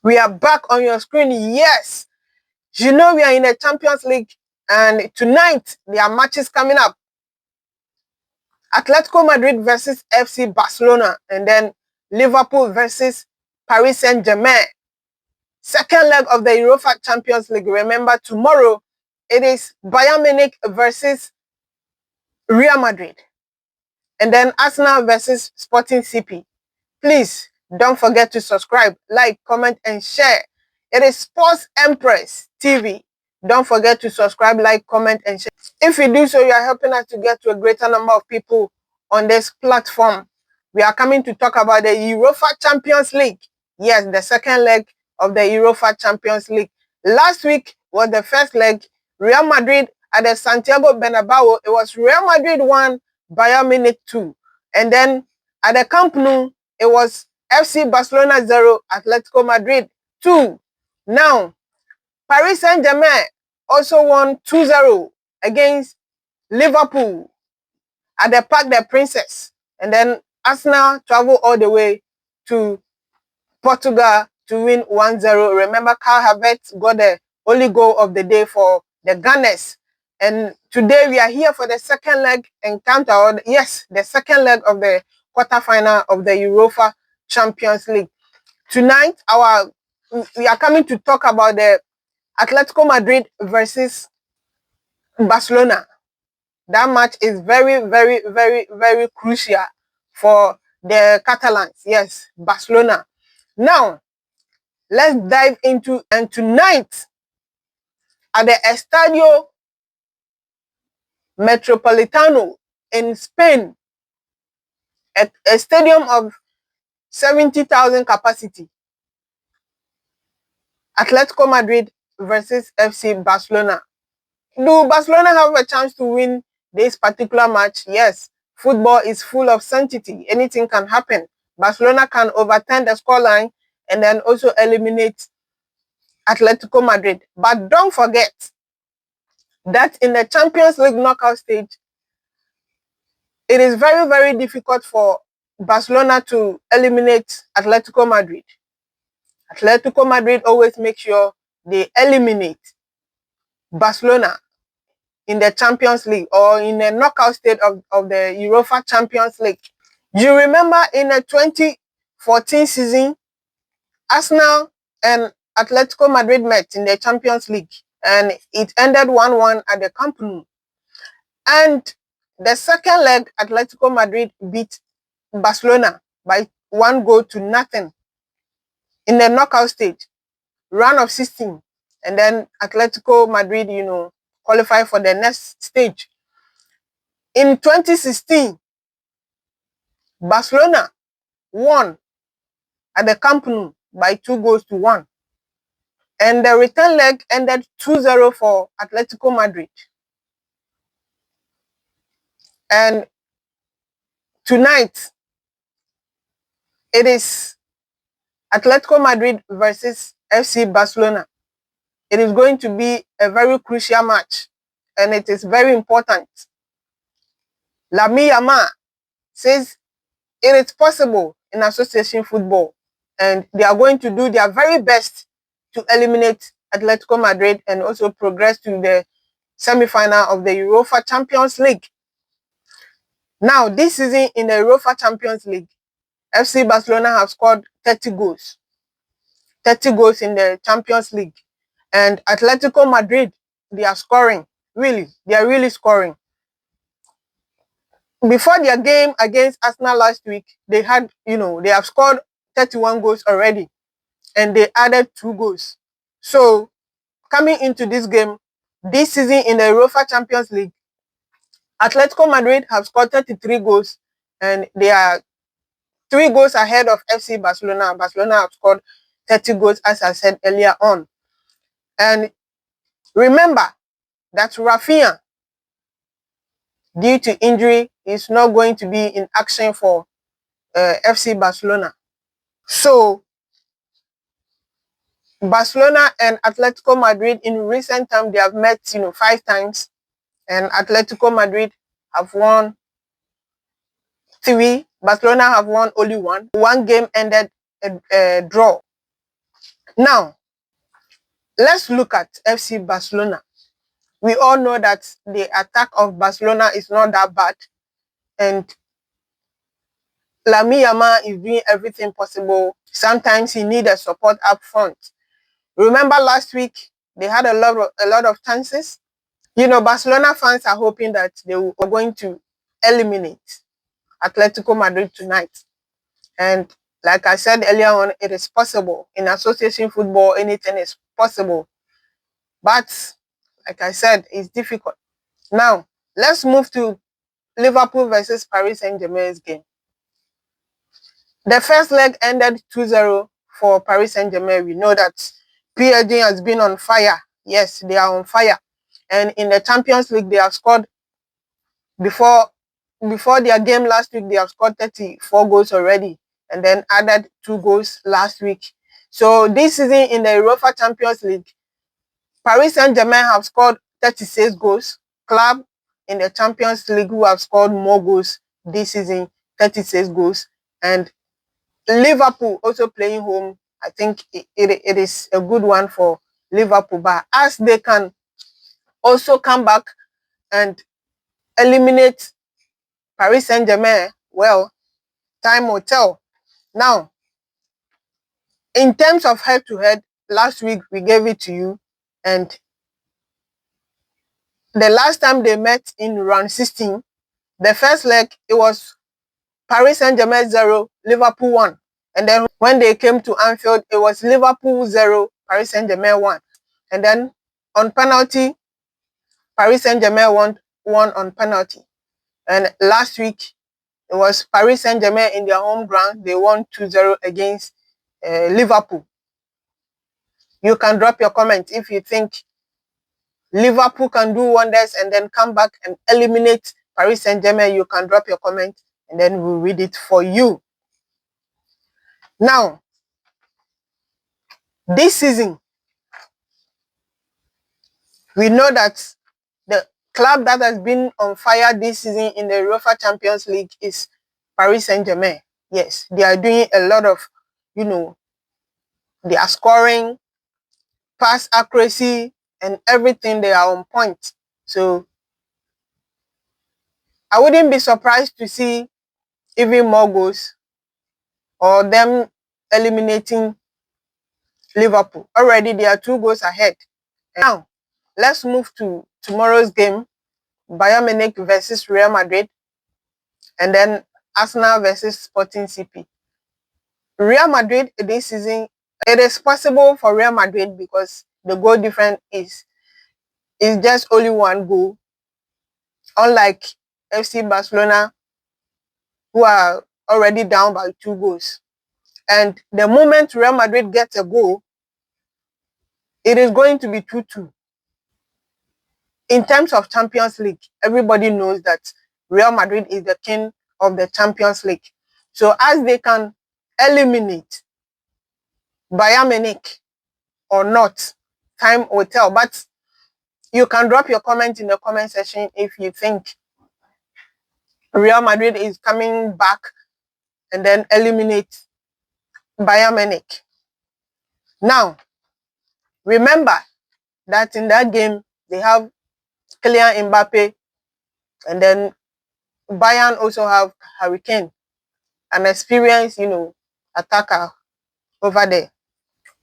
We are back on your screen. Yes, you know we are in the Champions League, and tonight there are matches coming up. Atlético Madrid versus FC Barcelona, and then Liverpool versus Paris Saint-Germain. Second leg of the Europa Champions League. Remember, tomorrow it is Bayern Munich versus Real Madrid, and then Arsenal versus Sporting CP. Please don't forget to subscribe, like, comment, and share. It is Sports Empress TV. Don't forget to subscribe, like, comment, and share. If you do so, you are helping us to get to a greater number of people on this platform. We are coming to talk about the Europa Champions League. Yes, the second leg of the Europa Champions League. Last week was the first leg. Real Madrid at the Santiago Bernabéu. It was Real Madrid 1, Bayern Munich 2. And then at the Camp Nou, it was FC Barcelona 0, Atlético Madrid 2. Now, Paris Saint-Germain also won 2-0 against Liverpool at the Parc des Princes. And then Arsenal traveled all the way to Portugal to win 1-0. Remember, Kai Havertz got the only goal of the day for the Gunners. And today we are here for the second leg encounter. Or yes, the second leg of the quarterfinal of the Europa Champions League. Tonight, we are coming to talk about the Atlético Madrid versus Barcelona. That match is very, very, very, very crucial for the Catalans. Yes, Barcelona. Now, let's dive into, and tonight at the Estadio Metropolitano in Spain, a stadium of 70,000 capacity, Atlético Madrid versus FC Barcelona. Do Barcelona have a chance to win this particular match? Yes. Football is full of sanctity. Anything can happen. Barcelona can overturn the scoreline and then also eliminate Atlético Madrid. But don't forget that in the Champions League knockout stage, it is very, very difficult for Barcelona to eliminate Atlético Madrid. Atlético Madrid always make sure they eliminate Barcelona in the Champions League or in the knockout stage of the Europa Champions League. You remember in the 2014 season, Arsenal and Atlético Madrid met in the Champions League, and it ended 1-1 at the Camp Nou. And the second leg, Atlético Madrid beat Barcelona by 1-0 in the knockout stage, round of 16. And then Atlético Madrid, qualify for the next stage. In 2016, Barcelona won at the Camp Nou by 2-1. And the return leg ended 2-0 for Atlético Madrid. And tonight, it is Atlético Madrid versus FC Barcelona. It is going to be a very crucial match, and it is very important. Lamine Yamal says it is possible in association football, and they are going to do their very best to eliminate Atlético Madrid and also progress to the semi-final of the Europa Champions League. Now, this season in the Europa Champions League, FC Barcelona have scored 30 goals. 30 goals in the Champions League. And Atlético Madrid, they are scoring. Really, they are really scoring. Before their game against Arsenal last week, they had, they have scored 31 goals already. And they added 2 goals. So, coming into this game, this season in the UEFA Champions League, Atlético Madrid have scored 33 goals. And they are 3 goals ahead of FC Barcelona. Barcelona have scored 30 goals, as I said earlier on. And remember that Rafinha, due to injury, is not going to be in action for FC Barcelona. So, Barcelona and Atlético Madrid in recent time, they have met, 5 times. And Atlético Madrid have won 3. Barcelona have won only 1. One game ended a draw. Now, let's look at FC Barcelona. We all know that the attack of Barcelona is not that bad, and Lamine Yamal is doing everything possible. Sometimes he needs a support up front. Remember last week, they had a lot of chances. You know, Barcelona fans are hoping that they are going to eliminate Atlético Madrid tonight. And like I said earlier on, it is possible. In association football, anything is possible. But like I said, it's difficult. Now, let's move to Liverpool versus Paris Saint-Germain's game. The first leg ended 2-0 for Paris Saint-Germain. We know that PSG has been on fire. Yes, they are on fire. And in the Champions League, they have scored before their game last week, they have scored 34 goals already and then added 2 goals last week. So this season in the UEFA Champions League, Paris Saint-Germain have scored 36 goals. Club in the Champions League who have scored more goals this season, 36 goals. And Liverpool also playing home. I think it is a good one for Liverpool. But as they can also come back and eliminate Paris Saint-Germain, well, time will tell. Now, in terms of head-to-head, last week we gave it to you. And the last time they met in round 16, the first leg, it was Paris Saint-Germain 0, Liverpool 1. And then when they came to Anfield, it was Liverpool 0, Paris Saint-Germain 1. And then on penalty, Paris Saint-Germain won on penalty. And last week, it was Paris Saint-Germain in their home ground. They won 2-0 against Liverpool. You can drop your comment if you think Liverpool can do wonders and then come back and eliminate Paris Saint-Germain. You can drop your comment and then we'll read it for you. Now, this season, we know that the club that has been on fire this season in the UEFA Champions League is Paris Saint-Germain. Yes, they are doing a lot of, they are scoring, pass accuracy, and everything. They are on point. So, I wouldn't be surprised to see even more goals or them eliminating Liverpool. Already, they are 2 goals ahead. Now, let's move to tomorrow's game. Bayern Munich versus Real Madrid. And then Arsenal versus Sporting CP. Real Madrid this season, it is possible for Real Madrid because the goal difference is just only 1 goal. Unlike FC Barcelona, who are already down by 2 goals. And the moment Real Madrid gets a goal, it is going to be 2-2. In terms of Champions League, everybody knows that Real Madrid is the king of the Champions League. So as they can eliminate Bayern Munich or not, time will tell. But you can drop your comment in the comment section if you think Real Madrid is coming back and then eliminate Bayern Munich. Now, remember that in that game, they have Kylian Mbappe, and then Bayern also have Harry Kane, an experienced, attacker over there.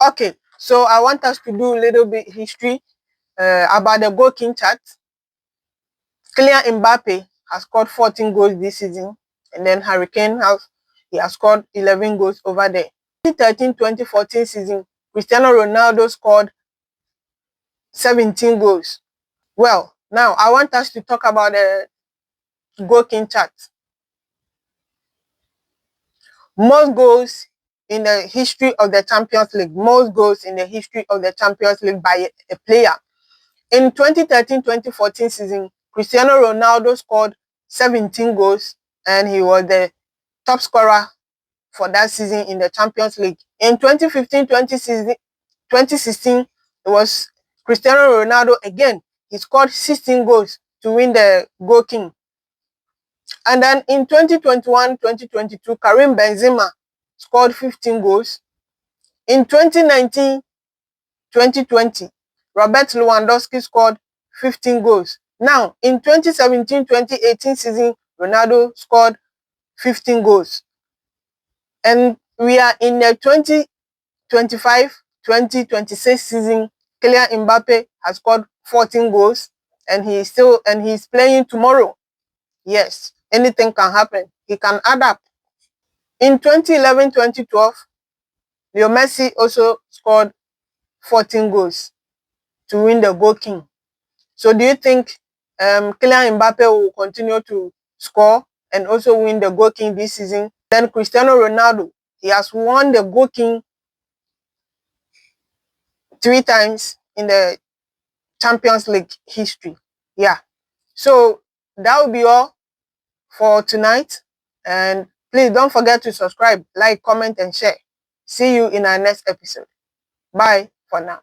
Okay, so I want us to do a little bit history about the goal king chart. Kylian Mbappe has scored 14 goals this season, and then Harry Kane has scored 11 goals over there. 2013-2014 season, Cristiano Ronaldo scored 17 goals. Well, now I want us to talk about the goal king chart. Most goals in the history of the Champions League. Most goals in the history of the Champions League by a player. In 2013-2014 season, Cristiano Ronaldo scored 17 goals and he was the top scorer for that season in the Champions League. In 2015-2016, it was Cristiano Ronaldo again. He scored 16 goals to win the goal king. And then in 2021-2022, Karim Benzema scored 15 goals. In 2019-2020, Robert Lewandowski scored 15 goals. Now, in 2017-2018 season, Ronaldo scored 15 goals. And we are in the 2025-2026 season. Kylian Mbappe has scored 14 goals, and he's playing tomorrow. Yes, anything can happen. He can add up. In 2011-2012, Leo Messi also scored 14 goals to win the Goal King. So do you think Kylian Mbappe will continue to score and also win the Goal King this season? Then Cristiano Ronaldo, he has won the Goal King 3 times in the Champions League history. Yeah. So that will be all for tonight. And please don't forget to subscribe, like, comment, and share. See you in our next episode. Bye for now.